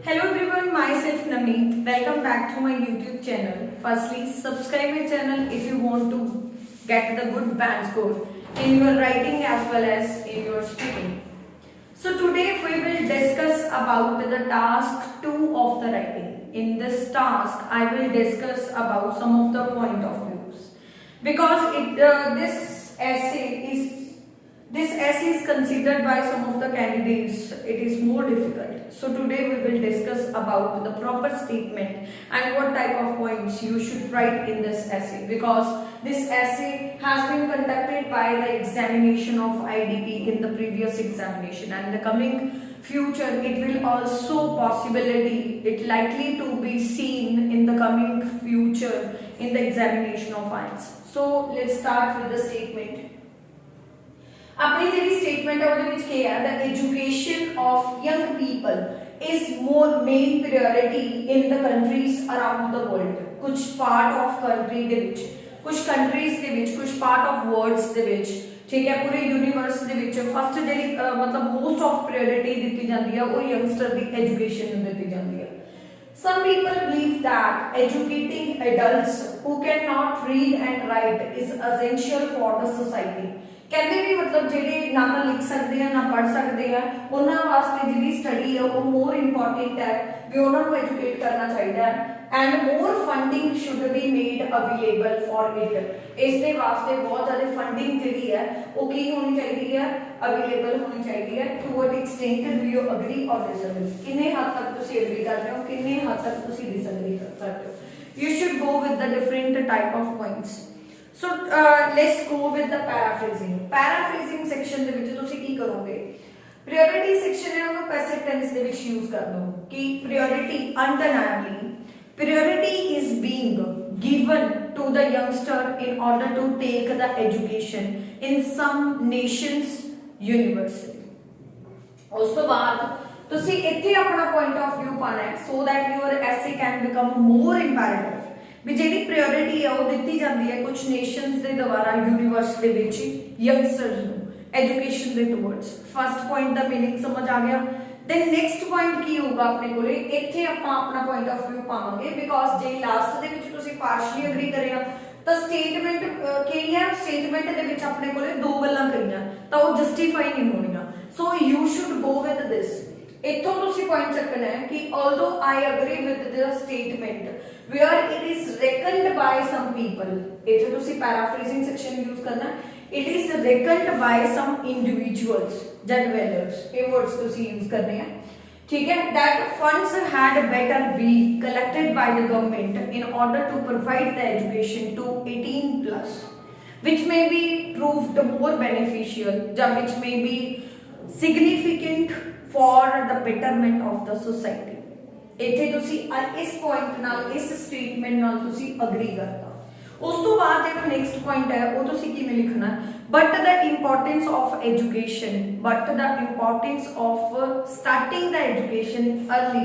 Hello everyone, myself Nami. Welcome back to my YouTube channel. Firstly, subscribe my channel if you want to get the good band score in your writing as well as in your speaking. So today we will discuss about the task 2 of the writing. In this task, I will discuss about some of the point of views because this essay is considered by some of the candidates it is more difficult. So today we will discuss about the proper statement and what type of points you should write in this essay, because this essay has been conducted by the examination of IDP in the previous examination, and the coming future it will also it likely to be seen in the coming future in the examination of IELTS. So let's start with the statement. अपनी ਜਿਹੜੀ statement है ਉਹਦੇ ਵਿੱਚ ਕੀ ਹੈ, the education of young people is more main priority in the countries around the world. ਕੁਝ part of country ਦੇ ਵਿੱਚ, ਕੁਝ countries ਦੇ ਵਿੱਚ, ਕੁਝ part of worlds ਦੇ ਵਿੱਚ, ਠੀਕ ਹੈ, ਪੂਰੇ ਯੂਨੀਵਰਸ ਦੇ ਵਿੱਚ ਫਸਟ ਜਿਹੜੀ ਮਤਲਬ most of priority ਦਿੱਤੀ ਜਾਂਦੀ ਹੈ ਉਹ ਯੰਗਸਟਰ ਦੀ ਐਜੂਕੇਸ਼ਨ ਨੂੰ ਦਿੱਤੀ ਜਾਂਦੀ ਹੈ. Some people believe that educating adults who cannot read and write is essential for the society. ਕਹਿੰਦੇ ਵੀ ਮਤਲਬ ਜਿਹੜੇ ਨਾ ਤਾਂ ਲਿਖ ਸਕਦੇ ਆ ਨਾ ਪੜ੍ਹ ਸਕਦੇ ਆ, ਉਹਨਾਂ ਵਾਸਤੇ ਜਿਹੜੀ ਸਟੱਡੀ ਹੈ ਉਹ ਮੋਰ ਇੰਪੋਰਟੈਂਟ ਹੈ, ਵੀ ਉਹਨਾਂ ਨੂੰ ਐਜੂਕੇਟ ਕਰਨਾ ਚਾਹੀਦਾ ਹੈ, and more funding should be made available for it. ਇਸ ਦੇ ਵਾਸਤੇ ਬਹੁਤ ਜ਼ਿਆਦਾ ਫੰਡਿੰਗ ਜਿਹੜੀ ਹੈ ਉਹ ਕੀ ਹੋਣੀ ਚਾਹੀਦੀ ਹੈ, ਅਵੇਲੇਬਲ ਹੋਣੀ ਚਾਹੀਦੀ ਹੈ. To what extent do you agree or disagree, ਕਿੰਨੇ ਹੱਦ ਤੱਕ ਤੁਸੀਂ ਐਗਰੀ ਕਰਦੇ ਹੋ, ਕਿੰਨੇ ਹੱਦ ਤੱਕ ਤੁਸੀਂ ਡਿਸਐਗਰੀ ਕਰਦੇ ਹੋ. You should go with the different type of points. So let's go with the paraphrasing. Paraphrasing section ਦੇ ਵਿੱਚ ਤੁਸੀਂ ਕੀ ਕਰੋਗੇ, priority section ਹੈ ਉਹਨੂੰ passive tense ਦੇ ਵਿੱਚ use ਕਰ ਲਓ ਕਿ priority undeniably, priority is being given to the youngster in order to take the education in some nations university. ਉਸ ਤੋਂ ਬਾਅਦ ਤੁਸੀਂ ਇੱਥੇ ਆਪਣਾ point of view ਪਾਣਾ ਹੈ so that your essay can become more imperative. ਵੀ ਜਿਹੜੀ ਪ੍ਰਾਇੋਰਟੀ ਹੈ ਉਹ ਦਿੱਤੀ ਜਾਂਦੀ ਹੈ ਕੁਝ ਨੇਸ਼ਨਸ ਦੇ ਦੁਆਰਾ ਯੂਨੀਵਰਸ ਦੇ ਵਿੱਚ ਯੰਗਸਟਰਸ ਨੂੰ ਐਜੂਕੇਸ਼ਨ ਦੇ ਟੁਵਰਡਸ. ਫਸਟ ਪੁਆਇੰਟ ਦਾ ਮੀਨਿੰਗ ਸਮਝ ਆ ਗਿਆ. ਦੈਨ ਨੈਕਸਟ ਪੁਆਇੰਟ ਕੀ ਹੋਊਗਾ ਆਪਣੇ ਕੋਲੇ, ਇੱਥੇ ਆਪਾਂ ਆਪਣਾ ਪੁਆਇੰਟ ਆਫ View ਪਾਵਾਂਗੇ, ਬਿਕੋਜ਼ ਜੇ ਲਾਸਟ ਦੇ ਵਿੱਚ ਤੁਸੀਂ ਪਾਰਸ਼ਲੀ ਅਗਰੀ ਕਰਿਆ ਤਾਂ ਸਟੇਟਮੈਂਟ ਕੀ ਹੈ, ਸਟੇਟਮੈਂਟ ਦੇ ਵਿੱਚ ਆਪਣੇ ਕੋਲੇ ਦੋ ਗੱਲਾਂ ਕਰੀਆਂ ਤਾਂ ਉਹ ਜਸਟੀਫਾਈ ਨਹੀਂ ਹੋਣੀਆਂ. So you should go with ਦਿਸ. ਇੱਥੋਂ ਤੁਸੀਂ ਪੁਆਇੰਟ ਚੱਕਣਾ ਹੈ ਕਿ although I agree with the statement where it is reckoned by some people, ਇੱਥੇ ਤੁਸੀਂ paraphrasing section use ਕਰਨਾ, it is reckoned by some individuals ਜਾਂ dwellers, ਇਹ words ਤੁਸੀਂ use ਕਰਨੇ ਆ, ਠੀਕ ਹੈ, that funds had better be collected by the government in order to provide the education to 18 plus, which may be proved more beneficial ਜਾਂ which may be significant for the betterment of the society. ਇੱਥੇ ਤੁਸੀਂ ਇਸ point ਨਾਲ, ਇਸ statement ਨਾਲ ਤੁਸੀਂ agree ਕਰਤਾ. ਉਸ ਤੋਂ ਬਾਅਦ ਜਿਹੜਾ ਨੈਕਸਟ ਪੁਆਇੰਟ ਹੈ ਉਹ ਤੁਸੀਂ ਕਿਵੇਂ ਲਿਖਣਾ, but the importance of education, but the importance of starting the education early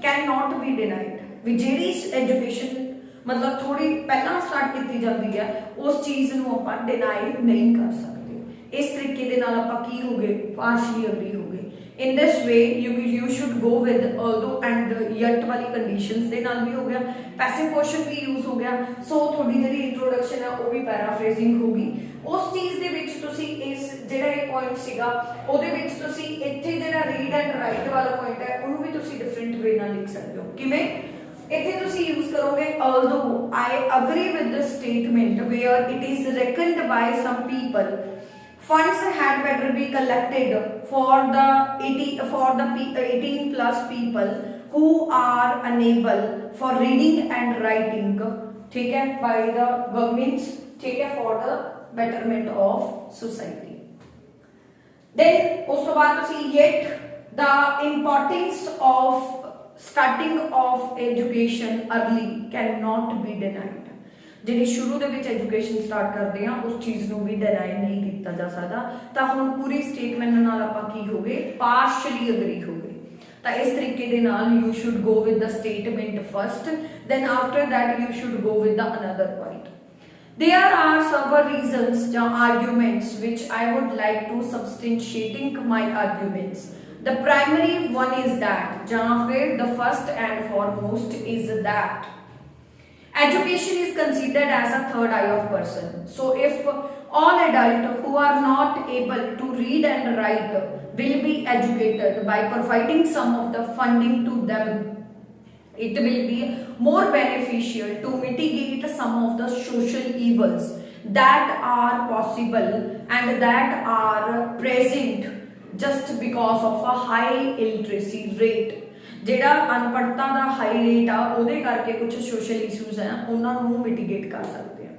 can not be denied. ਵੀ ਜਿਹੜੀ ਐਜੂਕੇਸ਼ਨ ਮਤਲਬ ਥੋੜੀ ਪਹਿਲਾਂ ਸਟਾਰਟ ਕੀਤੀ ਜਾਂਦੀ ਹੈ ਉਸ ਚੀਜ਼ ਨੂੰ ਆਪਾਂ ਡਿਨਾਈ ਨਹੀਂ ਕਰ ਸਕਦੇ. ਇਸ ਤਰੀਕੇ ਦੇ ਨਾਲ ਆਪਾਂ ਕੀ ਹੋ ਗਏ, ਪਾਰਸ਼ਲੀ ਅਗਰੀ ਹੋ ਗਏ. In this way you should go with although and yet ਵਾਲੀ ਕੰਡੀਸ਼ਨਸ ਦੇ ਨਾਲ ਵੀ ਹੋ ਗਿਆ, ਪੈਸਿਵ ਕੁਐਸਚਨ ਵੀ ਯੂਜ਼ ਹੋ ਗਿਆ. ਸੋ ਤੁਹਾਡੀ ਜਿਹੜੀ ਇੰਟਰੋਡਕਸ਼ਨ ਹੈ ਉਹ ਵੀ ਪੈਰਾਫਰੇਜ਼ਿੰਗ ਹੋਗੀ. ਉਸ ਚੀਜ਼ ਦੇ ਵਿੱਚ ਤੁਸੀਂ ਇਸ ਜਿਹੜਾ ਇਹ ਪੁਆਇੰਟ ਸੀਗਾ ਉਹਦੇ ਵਿੱਚ ਤੁਸੀਂ ਇੱਥੇ ਜਿਹੜਾ ਰੀਡ ਐਂਡ ਰਾਈਟ ਵਾਲਾ ਪੁਆਇੰਟ ਹੈ ਉਹਨੂੰ ਵੀ ਤੁਸੀਂ ਡਿਫਰੈਂਟ ਵੇ ਨਾਲ ਲਿਖ ਸਕਦੇ ਹੋ. ਕਿਵੇਂ, ਇੱਥੇ ਤੁਸੀਂ ਯੂਜ਼ ਕਰੋਗੇ although I agree with the statement where it is reckoned by some people, funds had better be collected for the 18 plus people who are unable for reading and writing, ठीक है, by the governments, ठीक है, for the betterment of society. Then ਉਸ ਤੋਂ ਬਾਅਦ ਤੁਸੀਂ yet the importance of starting of education early cannot be denied. ਜਿਹੜੀ ਸ਼ੁਰੂ ਦੇ ਵਿੱਚ ਐਜੂਕੇਸ਼ਨ ਸਟਾਰਟ ਕਰਦੇ ਆ ਉਸ ਚੀਜ਼ ਨੂੰ ਵੀ ਡਿਨਾਈ ਨਹੀਂ ਕੀਤਾ ਜਾ ਸਕਦਾ. ਤਾਂ ਹੁਣ ਪੂਰੀ ਸਟੇਟਮੈਂਟ ਨਾਲ ਆਪਾਂ ਕੀ ਹੋ ਗਏ, ਪਾਰਸ਼ਲੀ ਅਗਰੀ ਹੋ ਗਏ. ਤਾਂ ਇਸ ਤਰੀਕੇ ਦੇ ਨਾਲ you should go with the statement first, then after that you should go with the another point. There are several reasons ਜਾਂ arguments which I would like to substantiating my arguments. The primary one is that, जहाँ फिर the first and foremost is that education is considered as a third eye of person. So if all adults who are not able to read and write will be educated by providing some of the funding to them, it will be more beneficial to mitigate some of the social evils that are possible and that are present just because of a high illiteracy rate. ਜਿਹੜਾ ਅਨਪੜ੍ਹਤਾ ਦਾ high rate ਆ ਉਹਦੇ ਕਰਕੇ ਕੁਝ social issues ਹੈ ਉਹਨਾਂ ਨੂੰ ਮਿਟੀਗੇਟ ਕਰ ਸਕਦੇ ਆ।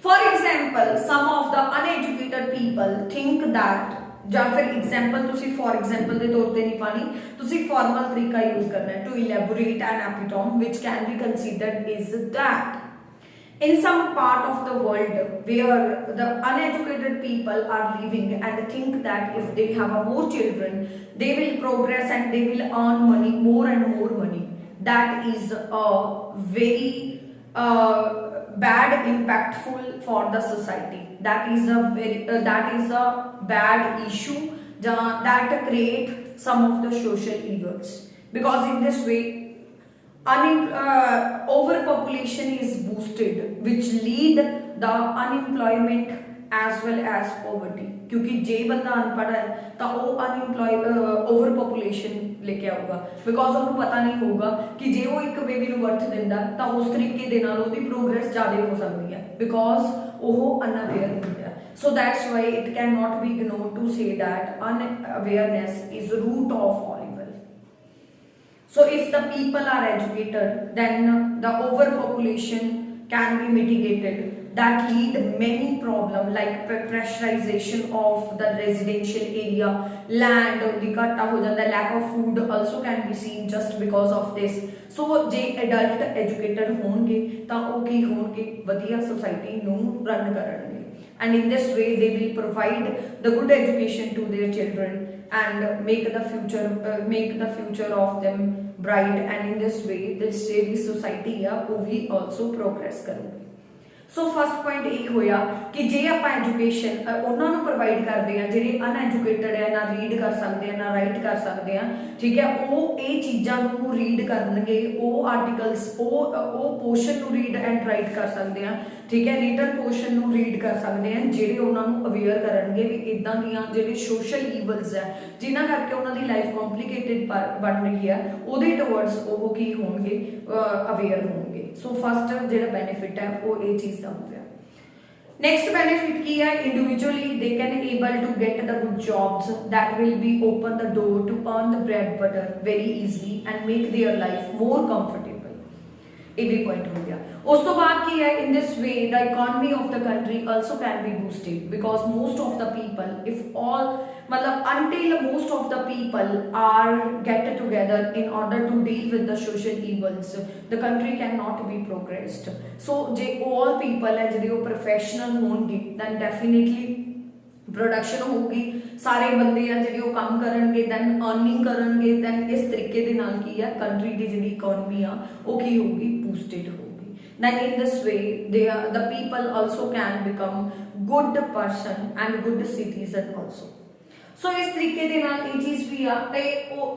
For example some of the uneducated people think that, ਜਾਂ ਫਿਰ ਐਗਜ਼ਾਮਪਲ ਤੁਸੀਂ ਫॉर एग्जांपल ਦੇ ਤੌਰ ਤੇ ਨਹੀਂ ਪਾਣੀ, ਤੁਸੀਂ ਫਾਰਮਲ ਤਰੀਕਾ ਯੂਜ਼ ਕਰਨਾ ਹੈ to elaborate an epitome which can be considered is that in some part of the world where the uneducated people are living and think that if they have a more children they will progress and they will earn money, more and more money. That is a very bad impactful for the society. That is a bad issue that create some of the social evils, because in this way overpopulation is boosted which lead the unemployment as well as poverty, क्योंकि जे बंदा अनपढ़ है तो वो over population लेके आऊगा, because उन्हें पता नहीं होगा कि जे वो एक बेबी ਨੂੰ ਬਰਥ ਦਿੰਦਾ ਤਾਂ ਉਸ ਤਰੀਕੇ ਦੇ ਨਾਲ ਉਹਦੀ ਪ੍ਰੋਗਰੈਸ ਜ਼ਿਆਦਾ ਹੋ ਸਕਦੀ ਹੈ, ਬਿਕॉज ਉਹ ਅਨਅਵੇਅਰ ਹੁੰਦਾ। So that's why it cannot be ignored to say that unawareness is the root of all evil. So if the people are educated, then the overpopulation can be mitigated. That lead many problems like pressurization of the residential area, land ਦੀ ਘਾਟਾ ਹੋ ਜਾਂਦਾ, lack of food also can be seen just because of this. So ਜੇ adult educated ਹੋਣਗੇ ਤਾਂ ਉਹ ਕੀ ਹੋਣਗੇ, ਵਧੀਆ society ਨੂੰ run ਕਰਨਗੇ, and in this way they will provide the good education to their children and make the future of them bright, and in this way this society will भी also progress ਕਰੂਗੀ। So first point ਇਹ ਹੋਇਆ ਕਿ ਜੇ ਆਪਾਂ education ਉਹਨਾਂ ਨੂੰ provide ਕਰਦੇ ਆ ਜਿਹੜੇ ਅਨਐਜੂਕੇਟਡ ਹੈ, ਨਾ ਰੀਡ ਕਰ ਸਕਦੇ ਆ ਨਾ ਰਾਈਟ ਕਰ ਸਕਦੇ ਆ, ਠੀਕ ਹੈ, ਉਹ ਇਹ ਚੀਜ਼ਾਂ ਨੂੰ ਰੀਡ ਕਰਨਗੇ, ਉਹ ਆਰਟੀਕਲਸ ਉਹ ਪੋਰਸ਼ਨ ਨੂੰ ਰੀਡ ਐਂਡ ਰਾਈਟ ਕਰ ਸਕਦੇ ਆ, ਠੀਕ ਹੈ, ਰਿਟਨ ਪੋਰਸ਼ਨ ਨੂੰ ਰੀਡ ਕਰ ਸਕਦੇ ਆ, ਜਿਹੜੇ ਉਹਨਾਂ ਨੂੰ ਅਵੇਅਰ ਕਰਨਗੇ ਵੀ ਇਦਾਂ ਦੀਆਂ ਜਿਹੜੇ ਸੋਸ਼ਲ ਈਵਲਸ ਹੈ ਜਿਨ੍ਹਾਂ ਕਰਕੇ ਉਹਨਾਂ ਦੀ ਲਾਈਫ ਕੰਪਲਿਕੇਟਡ ਬਣ ਰਹੀ ਹੈ ਉਹਦੇ ਟੁਵਰਡਸ ਉਹ ਕੀ ਹੋਣਗੇ, ਅਵੇਅਰ ਹੋਣਗੇ। ਸੋ ਫਸਟ ਜਿਹੜਾ ਬੈਨੀਫਿਟ ਹੈ ਉਹ ਇਹ ਚੀਜ਼ ਦਾ ਹੋ ਗਿਆ। नेक्स्ट बेनिफिट की है, individually they can able to get the good jobs that will be open the door to earn the bread butter very easily and make their life more comfortable. ये भी पॉइंट हो गया। उस तो बाद की है, in this way the economy of the country also can be boosted because most of the people if all मतलब until most of the people are get together in order to deal with the social evils, the country cannot be progressed. So J all people है जिहड़े वो professional होंगे then definitely production होगी, सारे बंदे हैं जिहड़े वो काम करनगे then अर्निंग करनगे then इस तरीके दे नाल की है कंट्री दी जिहड़ी इकोनॉमी आ वो की होगी, बूस्टेड होगी। Then in this way the people also can become good person and good citizen also. सो इस तरीके के नाल ये चीज़ भी आ ते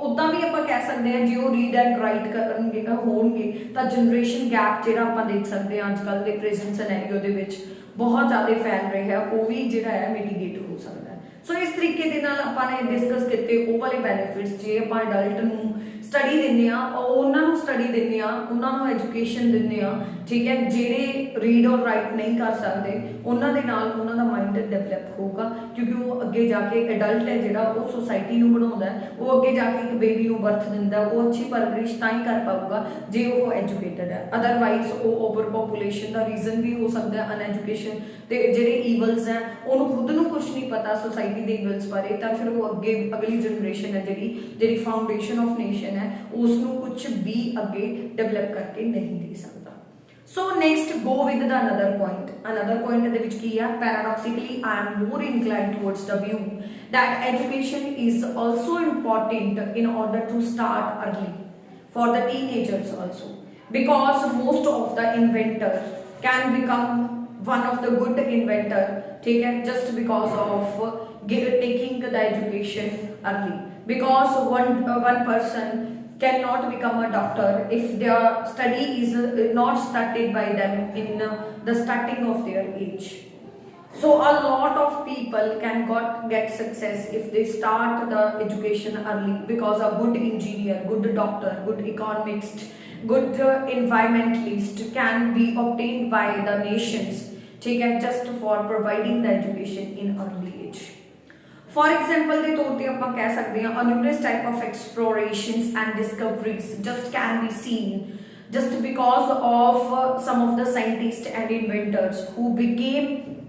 उदा भी आप कह सकते हैं जो रीड एंड राइट करनगे होणगे तां जनरेशन गैप जिहड़ा आप देख सकते हैं अजकल के प्रेजेंट सिनेरियो दे विच बहुत ज़्यादा फैल रहा है, वो भी जिहड़ा है मिटिगेट हो सकता है। सो इस तरीके के नाल आपां ने डिस्कस किए वो वाले बेनिफिट्स जे आपां अडल्ट नूं स्टडी दिंदे आ उन्होंने स्टडी दिंदे आ उन्होंने एजुकेशन दिंदे आ, ठीक है, जिहड़े रीड और राइट नहीं कर सकते उन्होंने नाल उन्हों दा माइंड डेवलप होगा क्योंकि वो अगे जाके एडल्ट है जिहड़ा वो सोसाइटी नूं बनाउंदा है, वो अगे जाके एक बेबी नूं बर्थ दिंदा है, वो अच्छी परवरिश तां ही कर पाऊगा जे वो एजुकेटेड है, अदरवाइज वो ओवर पॉपुलेशन का रीजन भी हो सकता है अनएजुकेशन ते जिहड़े ईवल्स हैं उन्होंने खुद नूं कुछ नहीं पता सोसाइटी के ईवल्स बारे, तां फिर वो अगे अगली जनरेशन है जिहड़ी फाउंडेशन ऑफ नेशन है उसनूं कुछ भी अगे डेवलप करके नहीं दे सकता। So next go with the another point ਦੇ ਵਿੱਚ ਕੀ ਹੈ, paradoxically I am more inclined towards the view that education is also important in order to start early for the teenagers also, because most of the inventor can become one of the good inventor, ठीक है, just because of taking the education early। because one person cannot become a doctor if their study is not started by them in the starting of their age. So a lot of people can get success if they start the education early, because a good engineer, good doctor, good economist, good environmentalist can be obtained by the nations, ठीक है, just for providing the education in early age. For example ਦੇ ਤੌਰ ਤੇ ਆਪਾਂ ਕਹਿ ਸਕਦੇ ਹਾਂ numerous type of explorations and discoveries just can be seen just because of some of the scientists and inventors who became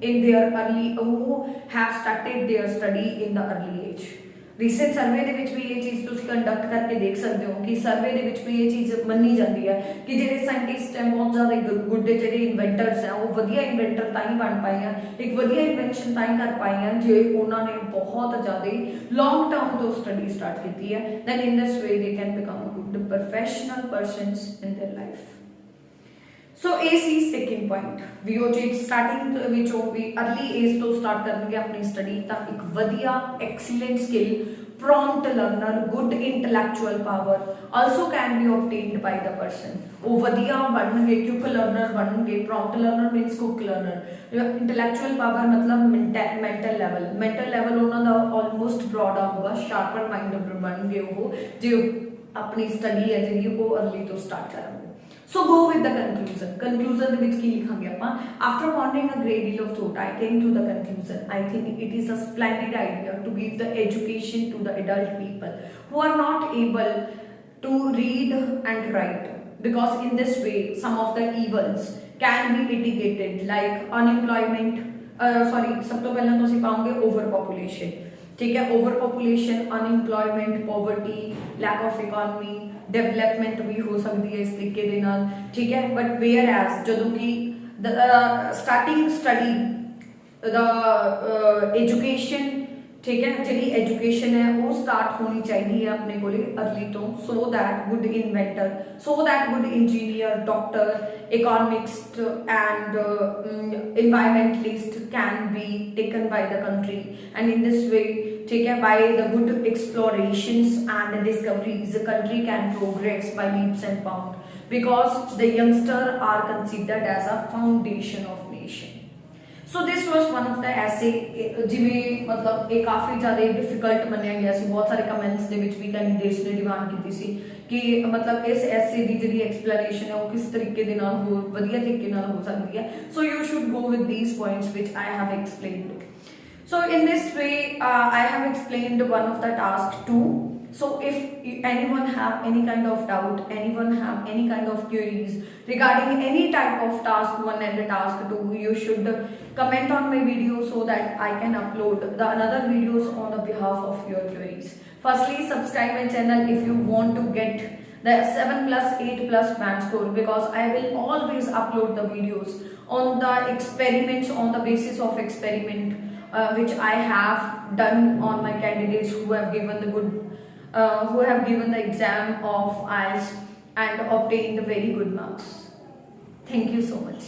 in their early who have started their study in the early age. Recent survey ਦੇ ਵਿੱਚ ਵੀ ਇਹ ਚੀਜ਼ ਤੁਸੀਂ conduct ਕਰਕੇ ਦੇਖ ਸਕਦੇ ਹੋ ਕਿ ਸਰਵੇ ਦੇ ਵਿੱਚ ਵੀ ਇਹ ਚੀਜ਼ ਮੰਨੀ ਜਾਂਦੀ ਹੈ ਕਿ ਜਿਹੜੇ ਸਾਇੰਟਿਸਟ ਹੈ ਬਹੁਤ ਜ਼ਿਆਦਾ ਗੁੱਡ ਜਿਹੜੇ ਇਨਵੈਂਟਰਸ ਹੈ ਉਹ ਵਧੀਆ ਇਨਵੈਂਟਰ ਤਾਂ ਹੀ ਬਣ ਪਾਏ ਆ, ਇੱਕ ਵਧੀਆ ਇਨਵੈਂਸ਼ਨ ਤਾਂ ਹੀ ਕਰ ਪਾਏ ਆ ਜੇ ਉਹਨਾਂ ਨੇ ਬਹੁਤ ਜ਼ਿਆਦਾ ਲੌਂਗ ਟਰਮ ਤੋਂ ਸਟੱਡੀ ਸਟਾਰਟ ਕੀਤੀ ਹੈ। Then in this way they can become a good professional persons in their life. So ਇਹ ਸੀ ਸੈਕਿੰਡ ਪੁਆਇੰਟ ਵੀ ਉਹ ਚੀਜ਼ ਸਟਾਰਟਿੰਗ ਵਿੱਚੋਂ ਵੀ ਅਰਲੀ ਏਜ ਤੋਂ ਸਟਾਰਟ ਕਰਨਗੇ ਆਪਣੀ ਸਟੱਡੀ ਤਾਂ ਇੱਕ ਵਧੀਆ excellent skill, prompt learner, good intellectual power also can be obtained by the person। ਉਹ ਵਧੀਆ ਬਣਨਗੇ, quick learner ਬਣਨਗੇ। prompt learner means quick learner। intellectual power मतलब mental level ਉਹਨਾਂ ਦਾ almost broad ਹੋਊਗਾ, sharper mind ਬਣਨਗੇ ਉਹ ਜੇ ਆਪਣੀ ਸਟੱਡੀ ਹੈ ਜਿਹੜੀ ਉਹ early ਤੋਂ ਸਟਾਰਟ ਕਰਨਗੇ। So go with the conclusion। conclusion ਦੇ ਵਿੱਚ ਕੀ ਲਿਖਾਂਗੇ ਆਪਾਂ? After pondering a great deal of thought, I came to the conclusion I think it is a splendid idea to give the education to the adult people who are not able to read and write, because in this way some of the evils can be mitigated like unemployment, ਸਭ ਤੋਂ ਪਹਿਲਾਂ ਤੁਸੀਂ ਪਾਓਗੇ overpopulation, ठीक है, overpopulation, unemployment, poverty, lack of economy, development भी हो सकती है इस तरीके दे नाल, ठीक है। बट वेयर एज जदों कि स्टार्टिंग स्टडी द एजुकेशन, ठीक है, जी एजुकेशन है वो स्टार्ट होनी चाहिए अपने को अर्ली तो, so that good inventor, so that good engineer, doctor, economist and environmentalist can be taken by the country, and in this way, ठीक है, by the good explorations and the discoveries the country can progress by leaps and bounds, because the youngster are considered as a foundation of nation। So this was one of the essay ਜਿਵੇਂ ਮਤਲਬ ਇਹ ਕਾਫੀ ਜ਼ਿਆਦਾ difficult ਮੰਨਿਆ ਗਿਆ ਸੀ, ਬਹੁਤ ਸਾਰੇ comments ਦੇ ਵਿੱਚ ਵੀ ਕੈਂਡੀਡੇਟਸ ਨੇ ਡਿਮਾਂਡ ਕੀਤੀ ਸੀ ਕਿ ਮਤਲਬ ਇਸ ਐਸੇ ਦੀ ਜਿਹੜੀ ਐਕਸਪਲੇਨੇਸ਼ਨ ਹੈ ਉਹ ਕਿਸ ਤਰੀਕੇ ਦੇ ਨਾਲ ਹੋਰ ਵਧੀਆ ਤਰੀਕੇ ਨਾਲ ਹੋ ਸਕਦੀ ਹੈ। So you should go with these points which I have explained। So in this way I have explained one of the task 2। So if anyone have any kind of doubt, anyone have any kind of queries regarding any type of task 1 and the task 2, you should comment on my video so that I can upload the another videos on the behalf of your queries। Firstly, subscribe my channel if you want to get the 7+, 8+ band score, because I will always upload the videos on the experiments, on the basis of experiment which I have done on my candidates who have given the good who have given the exam of IELTS and obtained very good marks। Thank you so much।